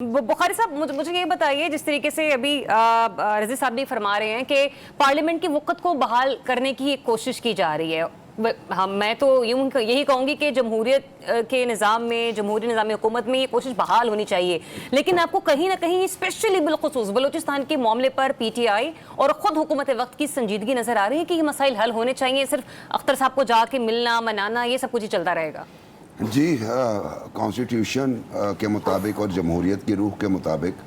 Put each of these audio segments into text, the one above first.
بخاری صاحب مجھے یہ بتائیے، جس طریقے سے ابھی رضی صاحب بھی فرما رہے ہیں کہ پارلیمنٹ کی وقت کو بحال کرنے کی کوشش کی جا رہی ہے، میں تو یہی کہوں گی کہ جمہوریت کے نظام میں، جمہوری نظام حکومت میں یہ کوشش بحال ہونی چاہیے، لیکن آپ کو کہیں نہ کہیں اسپیشلی بالخصوص بلوچستان کے معاملے پر پی ٹی آئی اور خود حکومت وقت کی سنجیدگی نظر آ رہی ہے کہ یہ مسائل حل ہونے چاہیے، صرف اختر صاحب کو جا کے ملنا منانا یہ سب کچھ ہی چلتا رہے گا؟ جی کانسٹیٹیوشن کے مطابق اور جمہوریت کی روح کے مطابق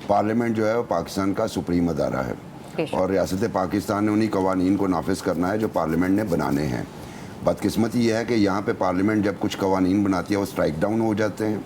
پارلیمنٹ جو ہے وہ پاکستان کا سپریم ادارہ ہے اور ریاست پاکستان نے انہی قوانین کو نافذ کرنا ہے جو پارلیمنٹ نے بنانے ہیں۔ بدقسمتی یہ ہے کہ یہاں پہ پارلیمنٹ جب کچھ قوانین بناتی ہے وہ سٹرائک ڈاؤن ہو جاتے ہیں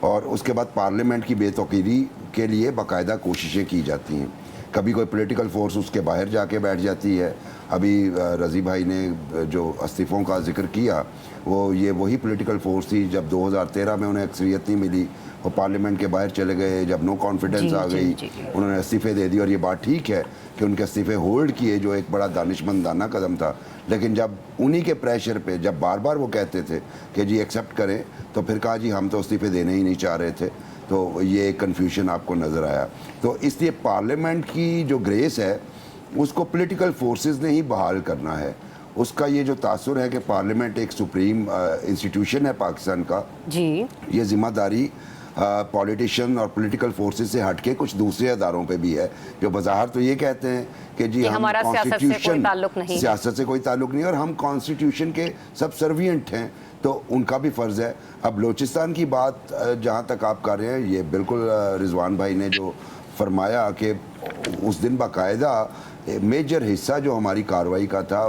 اور اس کے بعد پارلیمنٹ کی بے توقیری کے لیے باقاعدہ کوششیں کی جاتی ہیں۔ کبھی کوئی پولیٹیکل فورس اس کے باہر جا کے بیٹھ جاتی ہے۔ ابھی رضی بھائی نے جو استعفوں کا ذکر کیا وہ وہی پولیٹیکل فورس تھی، جب 2013 میں انہیں اکثریت نہیں ملی وہ پارلیمنٹ کے باہر چلے گئے، جب نو کانفیڈنس آ گئی انہوں نے استعفے دے دی، اور یہ بات ٹھیک ہے کہ ان کے استعفے ہولڈ کیے جو ایک بڑا دانشمندانہ قدم تھا، لیکن جب انہی کے پریشر پہ جب بار بار وہ کہتے تھے کہ جی ایکسیپٹ کریں تو پھر کہا جی ہم تو استعفے دینے ہی نہیں چاہ رہے تھے، تو یہ کنفیوژن آپ کو نظر آیا۔ تو اس لیے پارلیمنٹ کی جو گریس ہے اس کو پولیٹیکل فورسز نے ہی بحال کرنا ہے۔ اس کا یہ جو تاثر ہے کہ پارلیمنٹ ایک سپریم انسٹیٹیوشن ہے پاکستان کا، جی یہ ذمہ داری پولیٹیشین اور پولیٹیکل فورسز سے ہٹ کے کچھ دوسرے اداروں پہ بھی ہے جو بظاہر تو یہ کہتے ہیں کہ جی ہم کانسٹیٹیوشن سیاست سے کوئی تعلق نہیں اور ہم کانسٹیٹیوشن کے سب سروینٹ ہیں، تو ان کا بھی فرض ہے۔ اب بلوچستان کی بات جہاں تک آپ کر رہے ہیں، یہ بالکل رضوان بھائی نے جو فرمایا کہ اس دن باقاعدہ میجر حصہ جو ہماری کارروائی کا تھا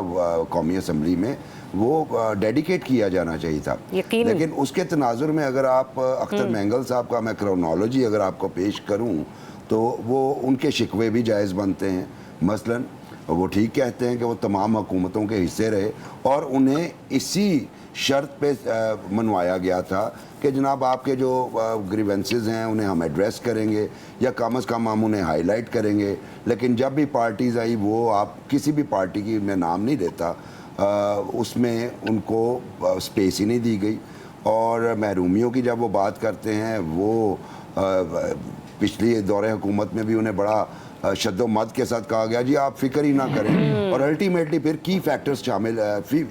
قومی اسمبلی میں وہ ڈیڈیکیٹ کیا جانا چاہیے تھا، لیکن اس کے تناظر میں اگر آپ اختر مینگل صاحب کا میں کرونالوجی اگر آپ کو پیش کروں تو وہ ان کے شکوے بھی جائز بنتے ہیں۔ مثلا وہ ٹھیک کہتے ہیں کہ وہ تمام حکومتوں کے حصے رہے اور انہیں اسی شرط پہ منوایا گیا تھا کہ جناب آپ کے جو گریونسز ہیں انہیں ہم ایڈریس کریں گے یا کم از کم ہم انہیں ہائی لائٹ کریں گے، لیکن جب بھی پارٹیز آئی وہ آپ کسی بھی پارٹی کی میں نام نہیں دیتا اس میں ان کو سپیس ہی نہیں دی گئی، اور محرومیوں کی جب وہ بات کرتے ہیں وہ پچھلی دور حکومت میں بھی انہیں بڑا شد و مد کے ساتھ کہا گیا جی آپ فکر ہی نہ کریں، اور الٹیمیٹلی پھر کی فیکٹرز شامل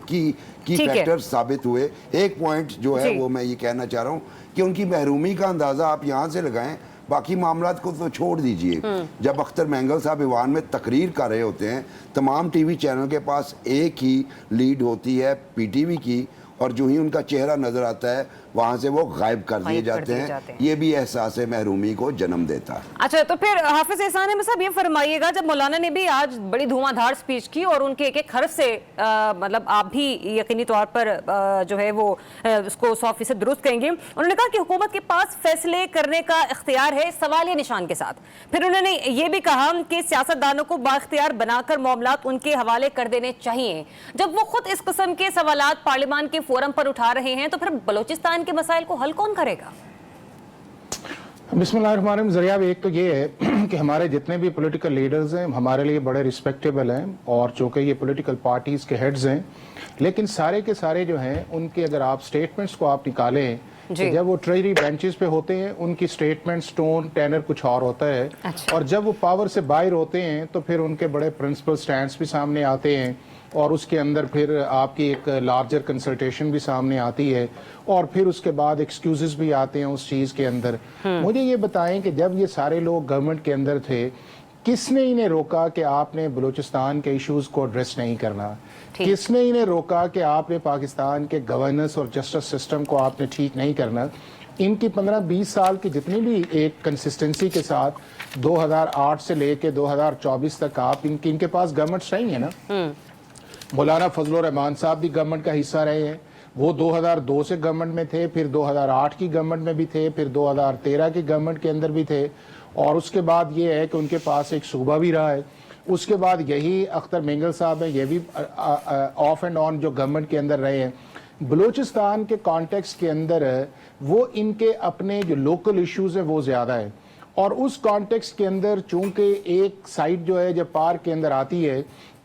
کی فیکٹرز ثابت ہوئے۔ ایک پوائنٹ جو ہے وہ میں یہ کہنا چاہ رہا ہوں کہ ان کی محرومی کا اندازہ آپ یہاں سے لگائیں، باقی معاملات کو تو چھوڑ دیجئے۔ جب اختر مینگل صاحب ایوان میں تقریر کر رہے ہوتے ہیں، تمام ٹی وی چینل کے پاس ایک ہی لیڈ ہوتی ہے پی ٹی وی کی، اور جو ہی ان کا چہرہ نظر آتا ہے وہاں سے وہ غائب کر دیے جاتے ہیں، یہ بھی احساس محرومی کو جنم دیتا ہے۔ اچھا تو پھر حافظ احسان احمد صاحب یہ فرمائیے گا، جب مولانا نے بھی آج بڑی دھواں دھار سپیچ کی اور ان کے ایک ایک حرف سے مطلب آپ بھی یقینی طور پر جو ہے وہ اس کو 100% درست کہیں گے، انہوں نے کہا کہ حکومت کے پاس فیصلے کرنے کا اختیار ہے سوالیہ نشان کے ساتھ، پھر انہوں نے یہ بھی کہا کہ سیاستدانوں کو بااختیار بنا کر معاملات ان کے حوالے کر دینے چاہیے۔ جب وہ خود اس قسم کے سوالات پارلیمان کے فورم پر اٹھا رہے ہیں تو پھر بلوچستان کے مسائل کو حل کون کرے گا؟ بسم اللہ الرحمن الرحیم۔ ذریعہ ایک تو یہ ہے کہ ہمارے جتنے بھی پولیٹیکل لیڈرز ہیں ہمارے لیے بڑے ریسپیکٹیبل ہیں، اور چونکہ یہ پولیٹیکل پارٹیز کے ہیڈز ہیں، لیکن سارے کے سارے جو ہیں ان کے اگر آپ سٹیٹمنٹس کو آپ نکالیں جب وہ ٹریجری بینچز پہ ہوتے ہیں ان کی سٹیٹمنٹس ٹون ٹینر کچھ اور ہوتا ہے، اور جب وہ پاور سے باہر ہوتے ہیں تو پھر ان کے بڑے پرنسپل سٹینڈز بھی سامنے آتے ہیں، اور اس کے اندر پھر آپ کی ایک لارجر کنسلٹیشن بھی سامنے آتی ہے، اور پھر اس کے بعد ایکسکیوزز بھی آتے ہیں اس چیز کے اندر۔ مجھے یہ بتائیں کہ جب یہ سارے لوگ گورنمنٹ کے اندر تھے کس نے انہیں روکا کہ آپ نے بلوچستان کے ایشوز کو ایڈریس نہیں کرنا؟ کس نے انہیں روکا کہ آپ نے پاکستان کے گورننس اور جسٹس سسٹم کو آپ نے ٹھیک نہیں کرنا؟ ان کی 15-20 سال کی جتنی بھی ایک کنسسٹنسی کے ساتھ 2008 سے لے کے 2024 تک آپ ان کے پاس گورنمنٹس رہی ہیں نا۔ مولانا فضل الرحمان صاحب بھی گورنمنٹ کا حصہ رہے ہیں، وہ 2002 سے گورنمنٹ میں تھے، پھر 2008 کی گورنمنٹ میں بھی تھے، پھر 2013 کی گورنمنٹ کے اندر بھی تھے، اور اس کے بعد یہ ہے کہ ان کے پاس ایک صوبہ بھی رہا ہے۔ اس کے بعد یہی اختر مینگل صاحب ہیں، یہ بھی آف اینڈ آن جو گورنمنٹ کے اندر رہے ہیں۔ بلوچستان کے کانٹیکس کے اندر وہ ان کے اپنے جو لوکل ایشوز ہیں وہ زیادہ ہیں، اور اس کانٹیکس کے اندر چونکہ ایک سائٹ جو ہے جب پار کے اندر آتی ہے